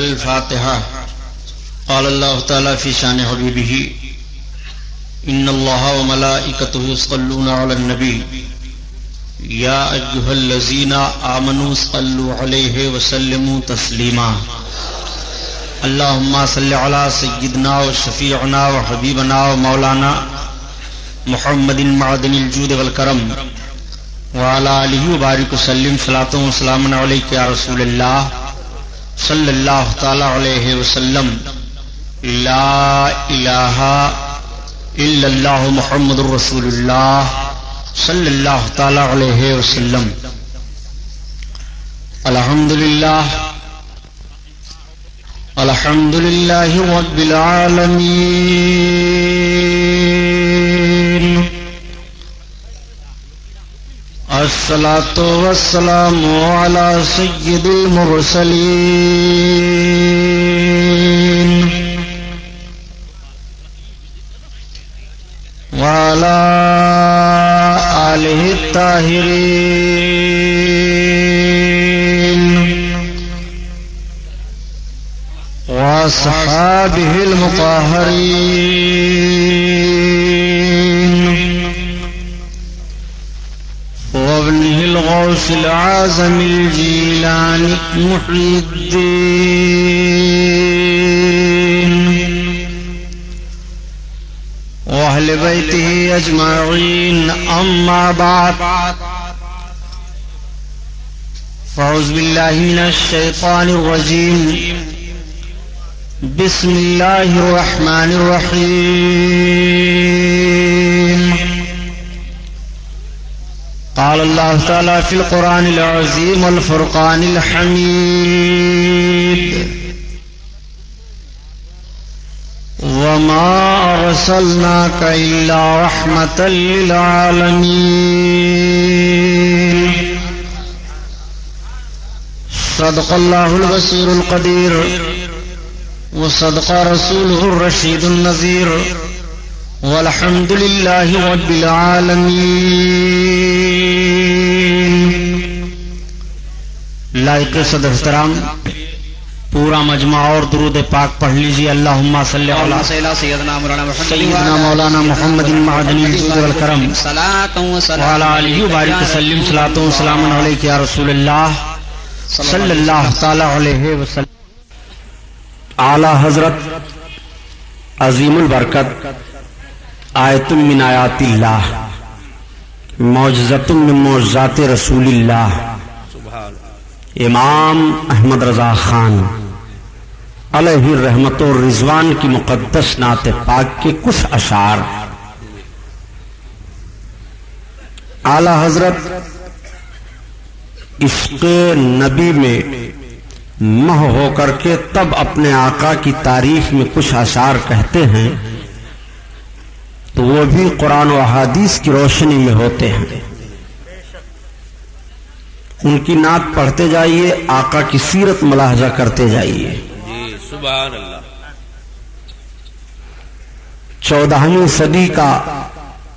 الفاتحة. قال الله تعالى في شان حبيبه: إن الله وملائكته يصلون على النبي يا أيها الذين آمنوا صلوا عليه وسلموا تسليما. اللهم صل على سيدنا وشفيعنا وحبيبنا ومولانا محمد معدن الجود والكرم وعلى آله وبارك وسلم صلاة وسلام عليك يا رسول الله صلى الله تعالى عليه وسلم. لا إله إلا الله محمد رسول الله صلی اللہ تعالی علیہ وسلم. الحمد للہ رب العالمین. الصلاة والسلام علی سید المرسلین وعلى آلہ الطاہرین واصحابہ المطہرین وابنہ الغوث العظم الجیلانی محی الدین وأهل بيته أجمعين. أما بعد، فأعوذ بالله من الشيطان الرجيم. بسم الله الرحمن الرحيم. قال الله تعالى في القرآن العظيم والفرقان الحميد: وما أرسلناك إلا رحمة للعالمين. صدق الله البصير القدير وصدق رسوله الرشيد النذير والحمد لله رب العالمين. لائق صدر احترام، پورا مجمع اور درود پاک پڑھ لیجیے. اللہم صلی علی سیدنا مولانا محمد معدن الجود والکرم وعلی آلہ وبارک وسلم صلاۃ و سلام علیک یا رسول اللہ صلی اللہ تعالی علیہ وسلم. اعلی حضرت عظیم البرکت آیت من آیات اللہ معجزۃ من معجزات رسول اللہ امام احمد رضا خان علیہ الرحمت و رضوان کی مقدس نعت پاک کے کچھ اشعار. اعلی حضرت عشق نبی میں مہ ہو کر کے تب اپنے آقا کی تعریف میں کچھ اشعار کہتے ہیں تو وہ بھی قرآن و احادیث کی روشنی میں ہوتے ہیں. ان کی نعت پڑھتے جائیے، آقا کی سیرت ملاحظہ کرتے جائیے. سبحان اللہ. 14ویں صدی کا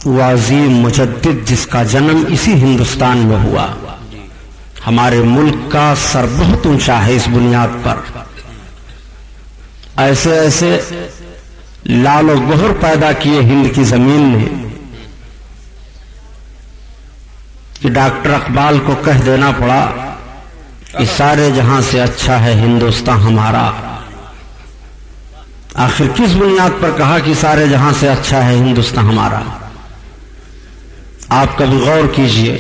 وہ عظیم مجدد جس کا جنم اسی ہندوستان میں ہوا، ہمارے ملک کا سر بہت اونچا ہے اس بنیاد پر. ایسے ایسے لال و گوہر پیدا کیے ہند کی زمین نے کہ ڈاکٹر اقبال کو کہہ دینا پڑا کہ سارے جہاں سے اچھا ہے ہندوستان ہمارا. آخر کس بنیاد پر کہا کہ سارے جہاں سے اچھا ہے ہندوستان ہمارا؟ آپ کبھی غور کیجئے.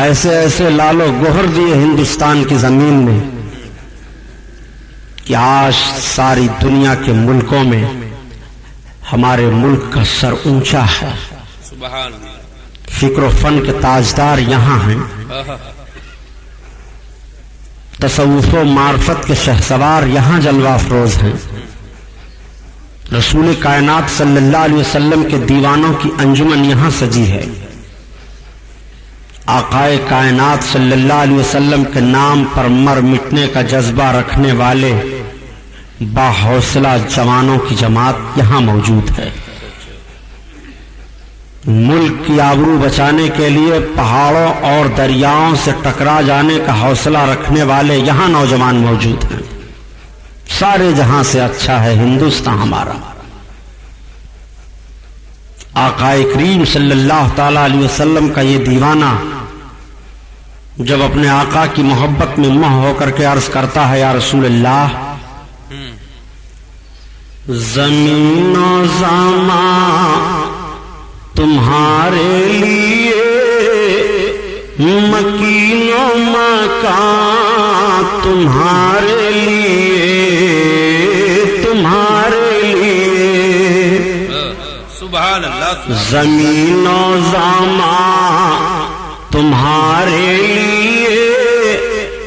ایسے ایسے لال و گوہر دیے ہندوستان کی زمین میں کہ آج ساری دنیا کے ملکوں میں ہمارے ملک کا سر اونچا ہے. سبحان اللہ. فکر و فن کے تاجدار یہاں ہیں، تصوف و معرفت کے شہسوار یہاں جلوہ افروز ہیں. رسول کائنات صلی اللہ علیہ وسلم کے دیوانوں کی انجمن یہاں سجی ہے. آقائے کائنات صلی اللہ علیہ وسلم کے نام پر مر مٹنے کا جذبہ رکھنے والے باحوصلہ جوانوں کی جماعت یہاں موجود ہے. ملک کی آبرو بچانے کے لیے پہاڑوں اور دریاؤں سے ٹکرا جانے کا حوصلہ رکھنے والے یہاں نوجوان موجود ہیں. سارے جہاں سے اچھا ہے ہندوستان ہمارا. آقا کریم صلی اللہ تعالی علیہ وسلم کا یہ دیوانہ جب اپنے آقا کی محبت میں مہ ہو کر کے عرض کرتا ہے یا رسول اللہ زمین و زمان تمہارے لیے مکین و مکان تمہارے لیے سبحان اللہ. زمین و زمان تمہارے لیے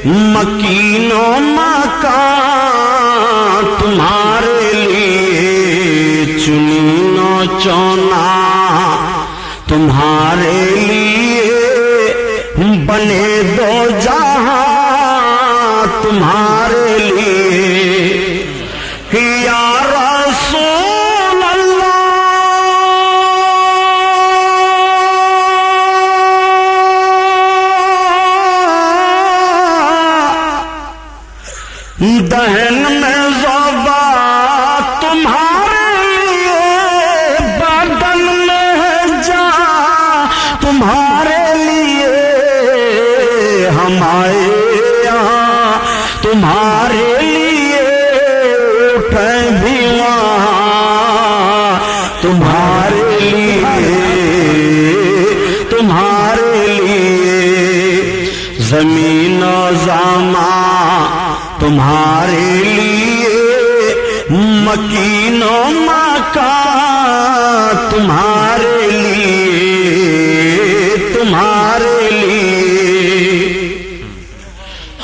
مکین و مکان تمہارے لیے چنین و چونا تمہارے لیے بنے دو جہاں تمہارے لیے یا رسول اللہ دہن میں زوبا تمہارے لیے بدن میں جا تمہارے لیے ہم آئے یہاں تمہارے لیے اٹھے بھی وہاں تمہارے لیے زمین و زمان تمہارے لیے مکین و مکان تمہارے لیے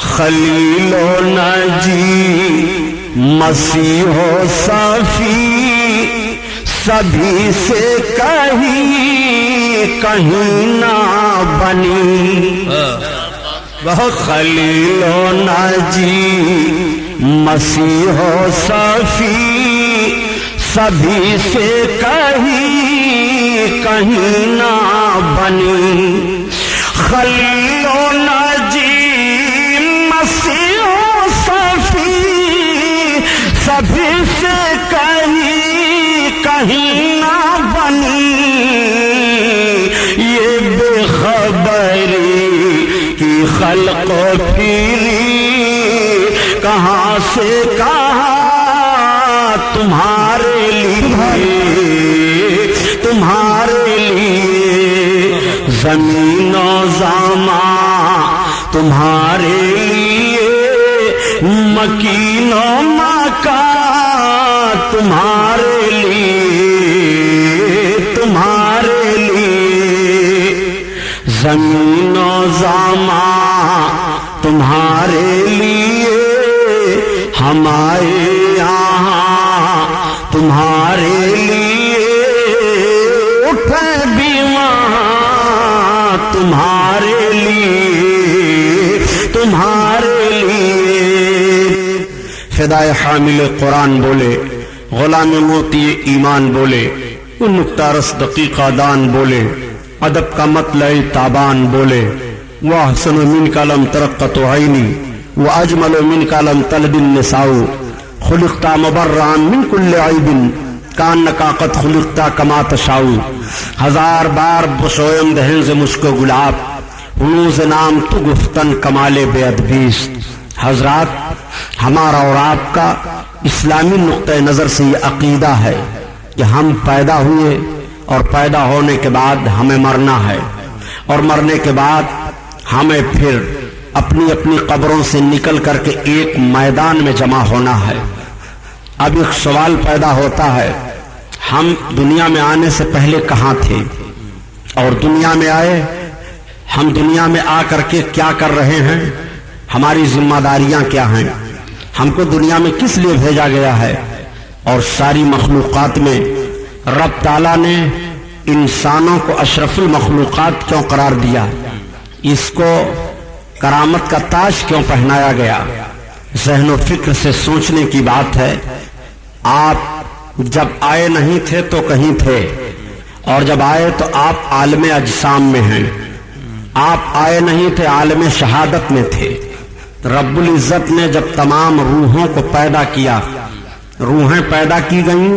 خلیل و نجی مسیح و صفی سبھی سے کہیں نہ بنی. بہت خلیل و ناجی مسیح و صفی سبھی سے کہیں نہ بنی. خلیل و ناجی مسیح و صفی سبھی سے کہیں نہ بنی. یہ بے خبری خلق و پھیری کہاں سے کہاں تمہارے لیے زمین و زمان تمہارے لیے مکین و مکان تمہارے لیے زمین و زمان تمہارے لیے ہم آئے یہاں تمہارے لیے اٹھے بھی وہاں تمہارے لیے فدائے حامل قرآن بولے غلام موتی ایمان بولے وہ نکتہ رس دقیقہ دان بولے ادب کا مطلع تابان بولے وَأَحْسَنُ مِنْكَ لَمْ تَرَقَّتُ عَيْنِي وَأَجْمَلُ مِنْكَ لَمْ تَلِدِ النِّسَاءُ خُلِقْتَ مُبَرَّأً مِنْ كُلِّ عَيْبٍ كَأَنَّكَ قَدْ خُلِقْتَ كَمَا تَشَاءُ. ہزار بار بسویم دہن سے مشک و گلاب ہنوز نام تو گفتن کمال بے ادبیست. حضرات ہمارا اور آپ کا اسلامی نقطہ نظر سے یہ عقیدہ ہے کہ ہم پیدا ہوئے اور پیدا ہونے کے بعد ہمیں مرنا ہے اور مرنے کے بعد ہمیں پھر اپنی اپنی قبروں سے نکل کر کے ایک میدان میں جمع ہونا ہے. اب ایک سوال پیدا ہوتا ہے ہم دنیا میں آنے سے پہلے کہاں تھے اور دنیا میں آئے ہم دنیا میں آ کر کے کیا کر رہے ہیں ہماری ذمہ داریاں کیا ہیں ہم کو دنیا میں کس لیے بھیجا گیا ہے. اور ساری مخلوقات میں رب تعالیٰ نے انسانوں کو اشرف المخلوقات کیوں قرار دیا اس کو کرامت کا تاج کیوں پہنایا گیا. ذہن و فکر سے سوچنے کی بات ہے. آپ جب آئے نہیں تھے تو کہیں تھے اور جب آئے تو آپ عالم اجسام میں ہیں، آپ آئے نہیں تھے، عالم شہادت میں تھے۔ رب العزت نے جب تمام روحوں کو پیدا کیا، روحیں پیدا کی گئیں،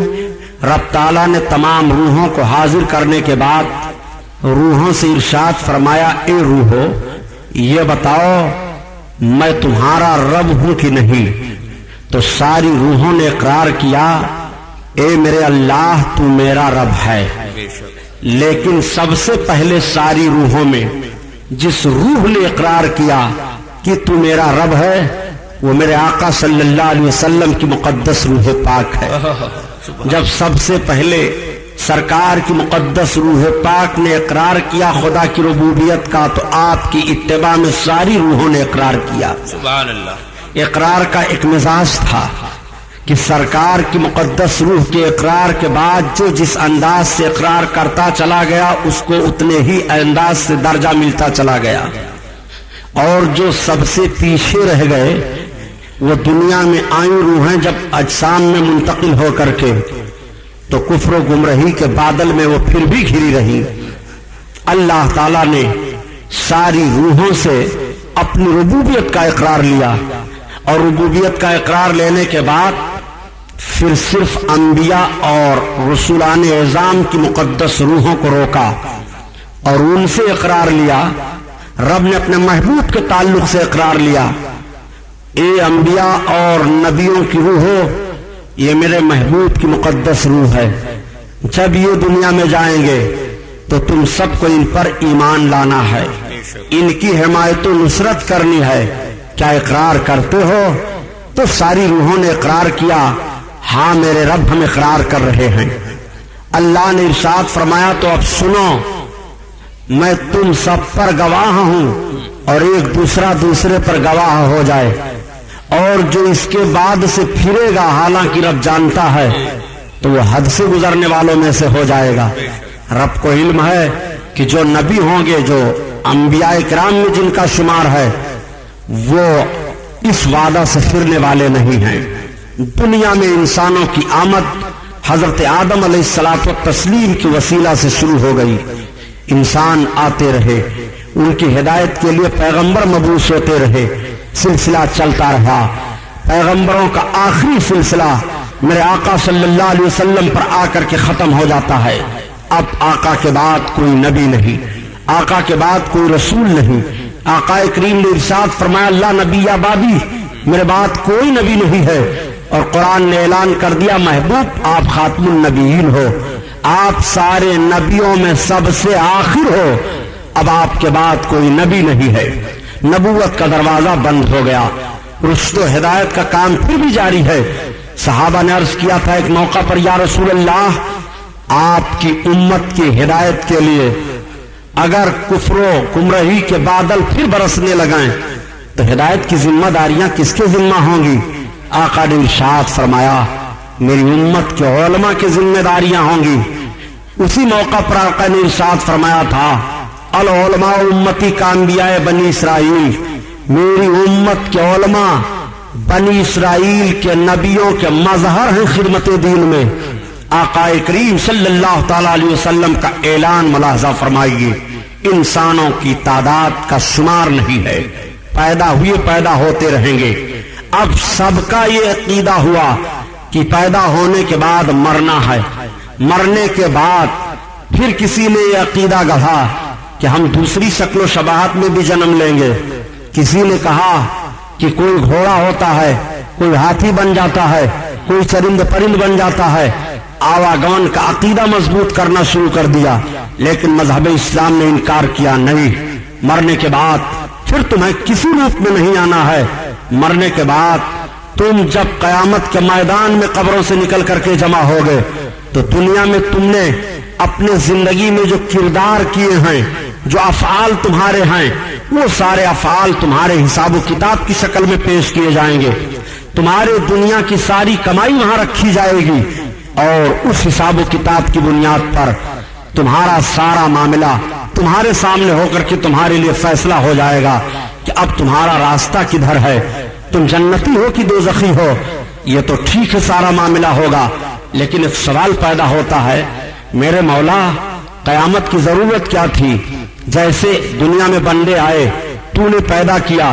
رب تعالیٰ نے تمام روحوں کو حاضر کرنے کے بعد روحوں سے ارشاد فرمایا، اے روحو یہ بتاؤ میں تمہارا رب ہوں کہ نہیں؟ تو ساری روحوں نے اقرار کیا، اے میرے اللہ تو میرا رب ہے۔ لیکن سب سے پہلے ساری روحوں میں جس روح نے اقرار کیا کہ تو میرا رب ہے، وہ میرے آقا صلی اللہ علیہ وسلم کی مقدس روح پاک ہے۔ جب سب سے پہلے سرکار کی مقدس روح پاک نے اقرار کیا خدا کی ربوبیت کا، تو آپ کی اتباع میں ساری روحوں نے اقرار کیا۔ سبحان اللہ۔ اقرار کا ایک مزاج تھا کہ سرکار کی مقدس روح کے اقرار کے بعد جو جس انداز سے اقرار کرتا چلا گیا، اس کو اتنے ہی انداز سے درجہ ملتا چلا گیا، اور جو سب سے پیچھے رہ گئے وہ دنیا میں آئیں روحیں جب اجسام میں منتقل ہو کر کے، تو کفر و گمراہی کے بادل میں وہ پھر بھی گھری رہی۔ اللہ تعالیٰ نے ساری روحوں سے اپنی ربوبیت کا اقرار لیا، اور ربوبیت کا اقرار لینے کے بعد پھر صرف انبیاء اور رسولان اعظام کی مقدس روحوں کو روکا اور ان سے اقرار لیا۔ رب نے اپنے محبوب کے تعلق سے اقرار لیا، اے انبیاء اور نبیوں کی روحو یہ میرے محبوب کی مقدس روح ہے، جب یہ دنیا میں جائیں گے تو تم سب کو ان پر ایمان لانا ہے، ان کی حمایت و نصرت کرنی ہے، کیا اقرار کرتے ہو؟ تو ساری روحوں نے اقرار کیا، ہاں میرے رب ہم اقرار کر رہے ہیں۔ اللہ نے ارشاد فرمایا، تو اب سنو میں تم سب پر گواہ ہوں، اور ایک دوسرا دوسرے پر گواہ ہو جائے، اور جو اس کے بعد سے پھرے گا حالانکہ رب جانتا ہے تو وہ حد سے گزرنے والوں میں سے ہو جائے گا۔ رب کو علم ہے کہ جو نبی ہوں گے، جو انبیاء کرام میں جن کا شمار ہے، وہ اس وعدہ سے پھرنے والے نہیں ہیں۔ دنیا میں انسانوں کی آمد حضرت آدم علیہ الصلوۃ والتسلیم کی وسیلہ سے شروع ہو گئی، انسان آتے رہے، ان کی ہدایت کے لیے پیغمبر مبعوث ہوتے رہے، سلسلہ چلتا رہا۔ پیغمبروں کا آخری سلسلہ میرے آقا صلی اللہ علیہ وسلم پر آ کر کے ختم ہو جاتا ہے۔ اب آقا کے بعد کوئی نبی نہیں، آقا کے بعد کوئی رسول نہیں۔ آقا کریم نے ارشاد فرمایا، اللہ نبی یا بابی، میرے بعد کوئی نبی نہیں ہے، اور قرآن نے اعلان کر دیا، محبوب آپ خاتم النبیین ہو، آپ سارے نبیوں میں سب سے آخر ہو، اب آپ کے بعد کوئی نبی نہیں ہے۔ نبوت کا دروازہ بند ہو گیا، رشد و ہدایت کا کام پھر بھی جاری ہے۔ صحابہ نے عرض کیا تھا ایک موقع پر، یا رسول اللہ آپ کی امت کی ہدایت کے لیے اگر کفر و گمراہی کے بادل پھر برسنے لگائیں تو ہدایت کی ذمہ داریاں کس کے ذمہ ہوں گی؟ آقا نے ارشاد فرمایا، میری امت کے علماء کی ذمہ داریاں ہوں گی۔ اسی موقع پر آقا نے ارشاد فرمایا تھا، العلماء امتی کا انبیاء بنی اسرائیل، میری امت کے علماء بنی اسرائیل کے نبیوں کے مظہر ہیں خدمت دین میں۔ آقا کریم صلی اللہ تعالی علیہ وسلم کا اعلان ملاحظہ فرمائیے، انسانوں کی تعداد کا شمار نہیں ہے، پیدا ہوئے پیدا ہوتے رہیں گے۔ اب سب کا یہ عقیدہ ہوا کہ پیدا ہونے کے بعد مرنا ہے، مرنے کے بعد پھر کسی نے یہ عقیدہ گڑھا کہ ہم دوسری شکل و شباہت میں بھی جنم لیں گے۔ کسی نے کہا کہ کوئی گھوڑا ہوتا ہے، کوئی ہاتھی بن جاتا ہے، کوئی چرند پرند بن جاتا ہے، آواگمن کا عقیدہ مضبوط کرنا شروع کر دیا۔ لیکن مذہب اسلام نے انکار کیا، نہیں، مرنے کے بعد پھر تمہیں کسی روپ میں نہیں آنا ہے، مرنے کے بعد تم جب قیامت کے میدان میں قبروں سے نکل کر کے جمع ہو گئے تو دنیا میں تم نے اپنے زندگی میں جو کردار کیے ہیں، جو افعال تمہارے ہیں، وہ سارے افعال تمہارے حساب و کتاب کی شکل میں پیش کیے جائیں گے۔ تمہارے دنیا کی ساری کمائی وہاں رکھی جائے گی، اور اس حساب و کتاب کی بنیاد پر تمہارا سارا معاملہ تمہارے سامنے ہو کر کے تمہارے لیے فیصلہ ہو جائے گا کہ اب تمہارا راستہ کدھر ہے، تم جنتی ہو کہ دوزخی ہو۔ یہ تو ٹھیک ہے، سارا معاملہ ہوگا، لیکن ایک سوال پیدا ہوتا ہے، میرے مولا قیامت کی ضرورت کیا تھی؟ جیسے دنیا میں بندے آئے، تو نے پیدا کیا،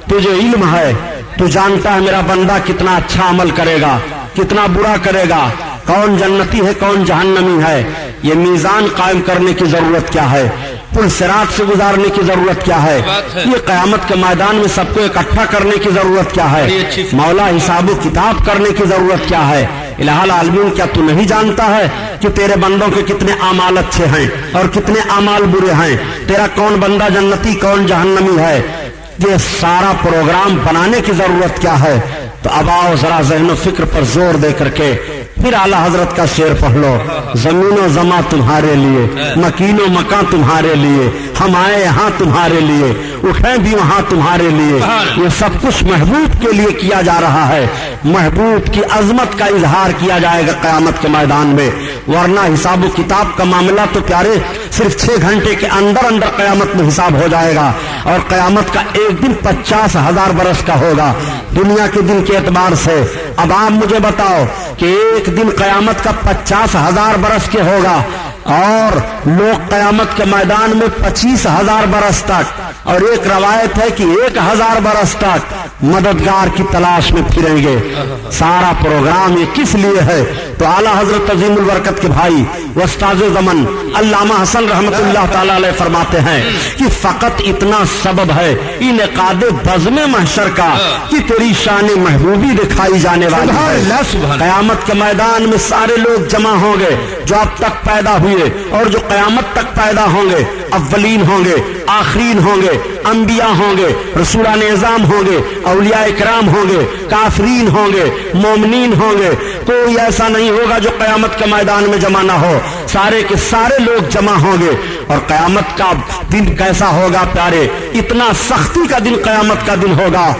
تجھے علم ہے، تو جانتا ہے میرا بندہ کتنا اچھا عمل کرے گا، کتنا برا کرے گا، کون جنتی ہے کون جہنمی ہے۔ یہ میزان قائم کرنے کی ضرورت کیا ہے؟ پل صراط سے گزارنے کی ضرورت کیا ہے؟ یہ قیامت کے میدان میں سب کو اکٹھا کرنے کی ضرورت کیا ہے؟ مولا حساب و کتاب کرنے کی ضرورت کیا ہے؟ الہ العالمین، کیا تو نہیں جانتا ہے کہ تیرے بندوں کے کتنے اعمال اچھے ہیں اور کتنے اعمال برے ہیں؟ تیرا کون بندہ جنتی کون جہنمی ہے؟ یہ سارا پروگرام بنانے کی ضرورت کیا ہے؟ تو اب آؤ ذرا ذہن و فکر پر زور دے کر کے پھر اعلیٰ حضرت کا شعر پڑھ لو۔ زمین و زماں تمہارے لیے، مکین و مکان تمہارے لیے، ہم آئے یہاں تمہارے لیے، اٹھیں بھی وہاں تمہارے لیے۔ یہ سب کچھ محبوب کے لیے کیا جا رہا ہے، محبوب کی عظمت کا اظہار کیا جائے گا قیامت کے میدان میں، ورنہ حساب و کتاب کا معاملہ تو پیارے صرف 6 گھنٹے کے اندر اندر قیامت میں حساب ہو جائے گا، اور قیامت کا ایک دن 50,000 برس کا ہوگا دنیا کے دن کے اعتبار سے۔ اب آپ مجھے بتاؤ کہ ایک دن قیامت کا 50,000 برس کے ہوگا، اور لوگ قیامت کے میدان میں 25,000 برس تک، اور ایک روایت ہے کہ 1,000 برس تک مددگار کی تلاش میں پھریں گے۔ سارا پروگرام یہ کس لیے ہے؟ تو اعلیٰ حضرت عظیم البرکت کے بھائی استاد زمن علامہ حسن رحمت اللہ تعالی علیہ فرماتے ہیں کہ فقط اتنا سبب ہے انعقاد بزم محشر کا کہ تیری شان محبوبی دکھائی جانے والی ہے۔ قیامت کے میدان میں سارے لوگ جمع ہوں گے جو اب تک پیدا ہوئے اور جو قیامت تک پیدا ہوں گے، اولین ہوں گے، آخرین ہوں گے، انبیاء ہوں گے، رسولان اعظام ہوں گے، اولیاء اکرام ہوں گے، کافرین ہوں گے، مومنین ہوں گے۔ کوئی ایسا نہیں ہوگا جو قیامت کے میدان میں جمع نہ ہو، سارے کے سارے لوگ جمع ہوں گے۔ اور قیامت کا دن کیسا ہوگا پیارے؟ اتنا سختی کا دن قیامت کا دن ہوگا،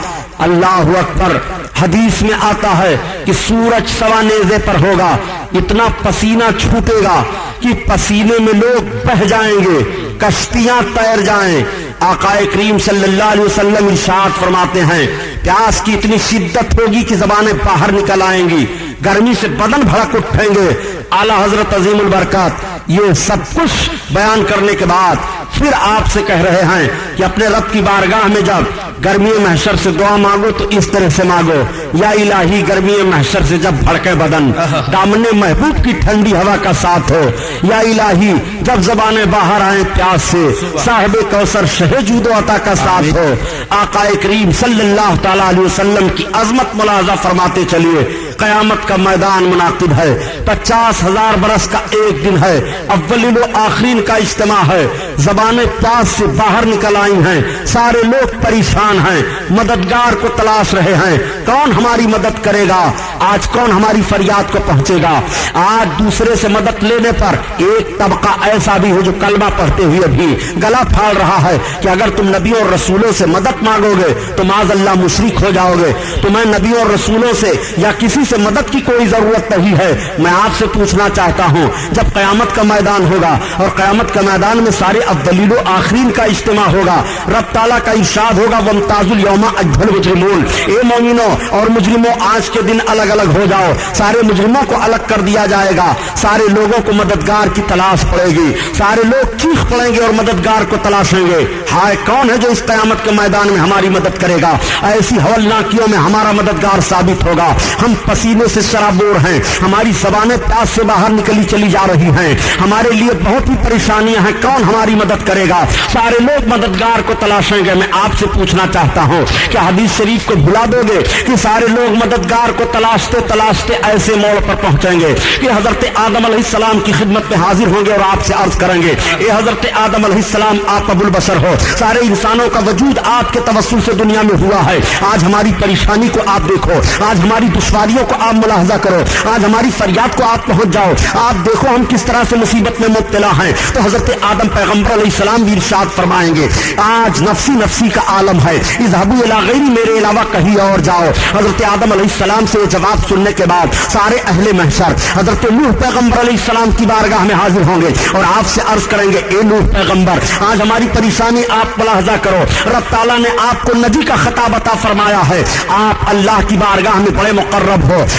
اللہ اکبر۔ حدیث میں آتا ہے کہ سورج سوا نیزے پر ہوگا، اتنا پسینہ چھوٹے گا کہ پسینے میں لوگ بہہ جائیں گے، کشتیاں تیر جائیں۔ آقا کریم صلی اللہ علیہ وسلم ارشاد فرماتے ہیں پیاس کی اتنی شدت ہوگی کہ زبانیں باہر نکل آئیں گی، گرمی سے بدن بھڑک اٹھیں گے۔ اعلیٰ حضرت عظیم البرکات یہ سب کچھ بیان کرنے کے بعد پھر آپ سے کہہ رہے ہیں کہ اپنے رب کی بارگاہ میں جب گرمی محشر سے دعا مانگو تو اس طرح سے مانگو، یا الہی گرمی محشر سے جب بھڑکے بدن دامن محبوب کی ٹھنڈی ہوا کا ساتھ ہو، یا الہی جب زبانیں باہر آئیں پیاس سے صاحب کوثر شہ جود و عطا کا ساتھ ہو۔ آقا کریم صلی اللہ تعالی علیہ وسلم کی عظمت ملاحظہ فرماتے چلیے۔ قیامت کا میدان منعقد ہے، 50,000 برس کا ایک دن ہے، اولین و آخرین کا اجتماع ہے، زبانیں پیاس سے باہر نکل آئی ہیں، سارے لوگ پریشان ہیں، مددگار کو تلاش رہے ہیں، کون ہماری مدد کرے گا؟ آج کون ہماری فریاد کو پہنچے گا؟ آج دوسرے سے مدد لینے پر ایک طبقہ ایسا بھی ہو جو کلمہ پڑھتے ہوئے بھی گلا پھاڑ رہا ہے کہ اگر تم نبیوں اور رسولوں سے مدد مانگو گے تو معاذ اللہ مشرک ہو جاؤ گے، تمہیں نبیوں اور رسولوں سے یا کسی سے مدد کی کوئی ضرورت نہیں ہے۔ میں آپ سے پوچھنا چاہتا ہوں، جب قیامت کا میدان ہوگا اور قیامت کے میدان میں سارے اولین و آخرین کا اجتماع ہوگا، رب تعالیٰ کا ارشاد ہوگا وَامْتَازُوا الْيَوْمَ أَيُّهَا الْمُجْرِمُونَ، اے مومنو اور مجرموں آج کے دن الگ الگ ہو جاؤ۔ سارے مجرموں کو الگ کر دیا جائے گا، سارے لوگوں کو مددگار کی تلاش پڑے گی، سارے لوگ چیخ پڑیں گے اور مددگار کو تلاشیں گے، ہائے کون ہے جو اس قیامت کے میدان میں ہماری مدد کرے گا؟ ایسی ہولناکیوں میں ہمارا مددگار ثابت ہوگا۔ ہم پسینے سے شرابور ہیں، ہماری زبانیں پیاس سے باہر نکلی چلی جا رہی ہیں، ہمارے لیے بہت ہی پریشانیاں ہیں، کون ہماری مدد کرے گا؟ سارے لوگ مددگار کو تلاشیں گے۔ میں آپ سے پوچھنا چاہتا ہوں کہ حدیث شریف کو بھلا دو گے کہ سارے لوگ مددگار کو تلاشتے تلاشتے ایسے موڑ پر پہنچیں گے کہ حضرت آدم علیہ السلام کی خدمت میں حاضر ہوں گے اور آپ سے عرض کریں گے اے حضرت آدم علیہ السلام آپ ابو البشر ہو، سارے انسانوں کا وجود آپ کے توسل سے دنیا میں ہوا ہے، آج ہماری پریشانی کو آپ دیکھو، آج ہماری دشواریوں کو آپ ملاحظہ کرو، آج ہماری فریاد کو آپ پہنچ جاؤ، آپ دیکھو ہم کس طرح سے مصیبت میں مبتلا ہیں۔ تو حضرت آدم پیغمبر علیہ السلام بھی ارشاد فرمائیں گے آج نفسی نفسی کا عالم ہے، اذهبوا الی غیری، میرے علاوہ کہیں اور جاؤ۔ حضرت آدم علیہ السلام سے جواب سننے کے بعد سارے اہل محشر حضرت نوح پیغمبر علیہ السلام کی بارگاہ میں حاضر ہوں گے اور آپ سے عرض کریں گے اے نوح پیغمبر آج ہماری پریشانی آپ ملاحظہ کرو، رب تعالیٰ نے آپ کو نبی کا خطاب عطا فرمایا ہے، آپ اللہ کی بارگاہ میں بڑے مقرب ہو، ہو,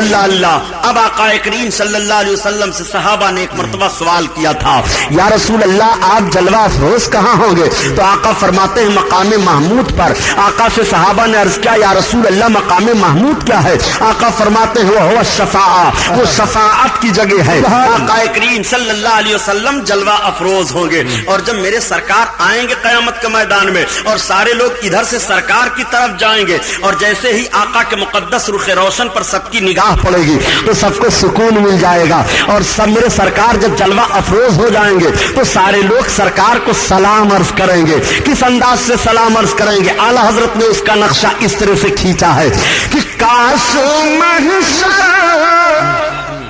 اللہ اللہ۔ اب آقا کریم صلی اللہ علیہ وسلم سے صحابہ نے ایک مرتبہ سوال کیا تھا، یا رسول اللہ آپ جلوہ افروز کہاں ہوں گے؟ تو آقا فرماتے ہیں مقام محمود پر۔ آقا سے صحابہ نے عرض کیا، یا رسول اللہ مقام محمود کیا ہے؟ آقا فرماتے ہیں وہ ہوا الشفاعہ، وہ شفاعت کی جگہ ہے۔ آقا کریم صلی اللہ علیہ وسلم جلوہ افروز ہوں گے، اور جب میرے سرکار آئیں گے قیامت کے میدان میں اور سارے لوگ ادھر سے سرکار کی طرف جائیں گے، اور جیسے ہی آقا کے مقدس رخ روشن پر سب کی نگاہ پڑے گی تو سب کو سکون مل جائے گا، اور سب میرے سرکار جب جلوہ افروز ہو جائیں گے تو سارے لوگ سرکار کو سلام عرض کریں گے۔ کس انداز سے سلام عرض کریں گے؟ اعلیٰ حضرت نے اس کا نقشہ اس طرح سے کھینچا ہے کہ کاش محشر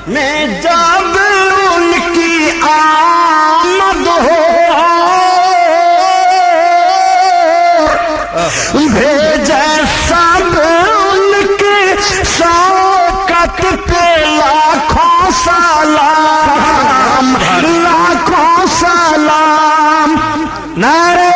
میں جب ان کی آمد ہو، بھیجے سب ان کے شوکت پہ لاکھوں سلام، لاکھوں سلام، نعرہ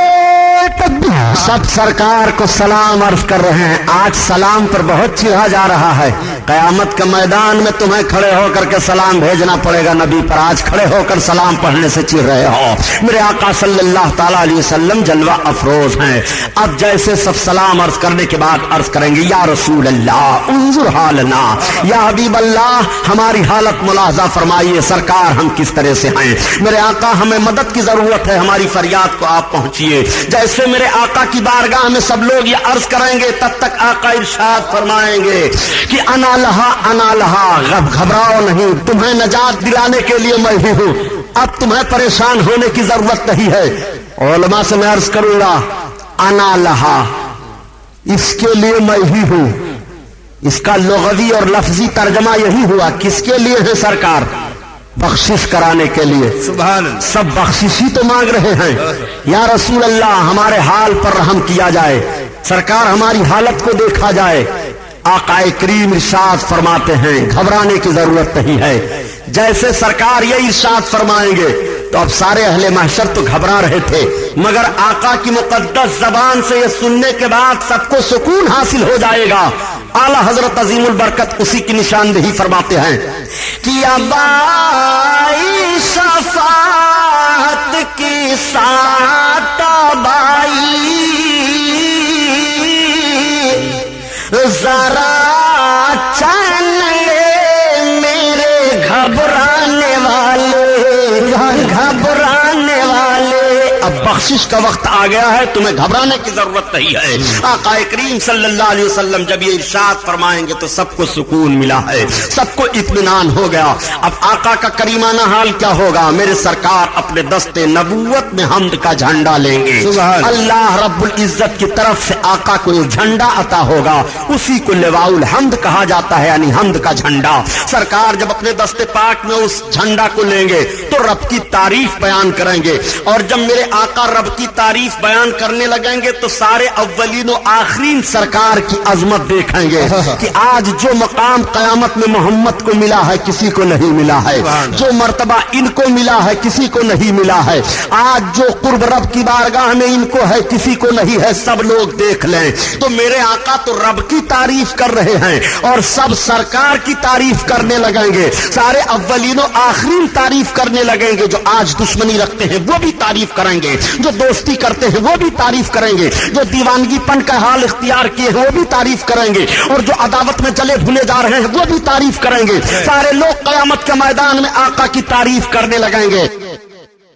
تکبیر۔ سب سرکار کو سلام عرض کر رہے ہیں۔ آج سلام پر بہت چڑھا جا رہا ہے۔ قیامت کے میدان میں تمہیں کھڑے ہو کر کے سلام بھیجنا پڑے گا نبی پر، آج کھڑے ہو کر سلام پڑھنے سے چڑھ رہے ہو۔ میرے آقا صلی اللہ تعالی علیہ وسلم جلوہ افروز ہیں۔ اب جیسے سب سلام عرض کرنے کے بعد عرض کریں گے، یا رسول اللہ انظر حالنا، یا حبیب اللہ ہماری حالت ملاحظہ فرمائیے، سرکار ہم کس طرح سے ہیں۔ میرے آقا ہمیں مدد کی ضرورت ہے، ہماری فریاد کو آپ پہنچیے۔ جیسے میرے آقا کی بارگاہ میں سب لوگ یہ عرض کریں گے، تب تک آقا ارشاد فرمائیں گے کہ انا لہا انا لہا، گھبراؤ نہیں، تمہیں نجات دلانے کے لیے میں ہی ہوں، اب تمہیں پریشان ہونے کی ضرورت نہیں ہے۔ علماء سے میں عرض کروں گا، انا لہا اس کے لیے میں ہی ہوں، اس کا لغوی اور لفظی ترجمہ یہی ہوا، کس کے لیے ہے سرکار؟ بخشش کرانے کے لیے۔ سبحان اللہ۔ سب بخشش ہی تو مانگ رہے ہیں، یا رسول اللہ ہمارے حال پر رحم کیا جائے، سرکار ہماری حالت کو دیکھا جائے۔ آقا کریم ارشاد فرماتے ہیں گھبرانے کی ضرورت نہیں ہے۔ جیسے سرکار یہ ارشاد فرمائیں گے تو اب سارے اہل محشر تو گھبرا رہے تھے، مگر آقا کی مقدس زبان سے یہ سننے کے بعد سب کو سکون حاصل ہو جائے گا۔ اعلیٰ حضرت عظیم البرکت اسی کی نشاندہی فرماتے ہیں کہ ابائی شفاعت کی سات بائی ذرا چین لے میرے گھبرانے والے، گھبرانے والے۔ اب بخشش کا وقت آ گیا ہے، تمہیں گھبرانے کی ضرورت نہیں ہے۔ آقا کریم صلی اللہ علیہ وسلم جب یہ ارشاد فرمائیں گے تو سب کو سکون ملا ہے، سب کو اطمینان ہو گیا۔ اب آقا کا کریمانہ حال کیا ہوگا؟ میرے سرکار اپنے دست نبوت میں حمد کا جھنڈا لیں گے، اللہ رب العزت کی طرف سے آقا کو ایک جھنڈا عطا ہوگا، اسی کو لواء الحمد کہا جاتا ہے، یعنی حمد کا جھنڈا۔ سرکار جب اپنے دست پاک میں اس جھنڈا کو لیں گے تو رب کی تعریف بیان کریں گے، اور جب میرے آقا رب کی تعریف بیان کرنے لگیں گے تو سارے اولین و آخرین سرکار کی عظمت دیکھیں گے کہ آج جو مقام قیامت میں محمد کو ملا ہے کسی کو نہیں ملا ہے، جو مرتبہ ان کو ملا ہے کسی کو نہیں ملا ہے، آج جو قرب رب کی بارگاہ میں ان کو ہے کسی کو نہیں ہے، سب لوگ دیکھ لیں تو میرے آقا تو رب کی تعریف کر رہے ہیں اور سب سرکار کی تعریف کرنے لگیں گے، سارے اولین و آخرین تعریف کرنے لگیں گے، جو آج دشمنی رکھتے ہیں وہ بھی تعریف کریں گے، جو دوستی کرتے ہیں وہ بھی تعریف کریں گے، جو دیوانگی پن کا حال اختیار کیے ہیں وہ بھی تعریف کریں گے، اور جو عداوت میں جلے بھنے جا رہے ہیں وہ بھی تعریف کریں گے۔ سارے لوگ قیامت کے میدان میں آقا کی تعریف کرنے لگیں گے،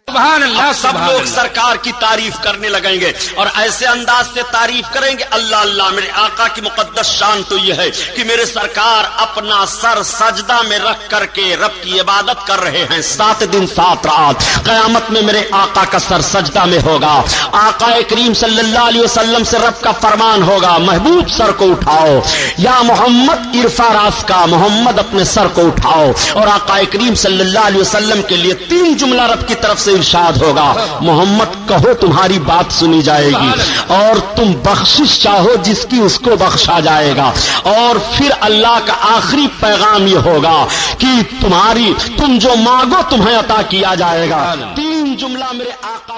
سبحان اللہ۔ سب لوگ سرکار کی تعریف کرنے لگیں گے اور ایسے انداز سے تعریف کریں گے، اللہ اللہ میرے آقا کی مقدس شان تو یہ ہے کہ میرے سرکار اپنا سر سجدہ میں رکھ کر کے رب کی عبادت کر رہے ہیں، 7 دن 7 رات۔ قیامت میں میرے آقا کا سر سجدہ میں ہوگا، آقا کریم صلی اللہ علیہ وسلم سے رب کا فرمان ہوگا، محبوب سر کو اٹھاؤ، یا محمد ارفع راس کا، محمد اپنے سر کو اٹھاؤ، اور آقا کریم صلی اللہ علیہ وسلم کے لیے 3 جملہ رب کی طرف سے ارشاد ہوگا، محمد کہو تمہاری بات سنی جائے گی، اور تم بخشش چاہو جس کی اس کو بخشا جائے گا، اور پھر اللہ کا آخری پیغام یہ ہوگا کہ تم جو مانگو تمہیں عطا کیا جائے گا۔ 3 جملہ میرے آقا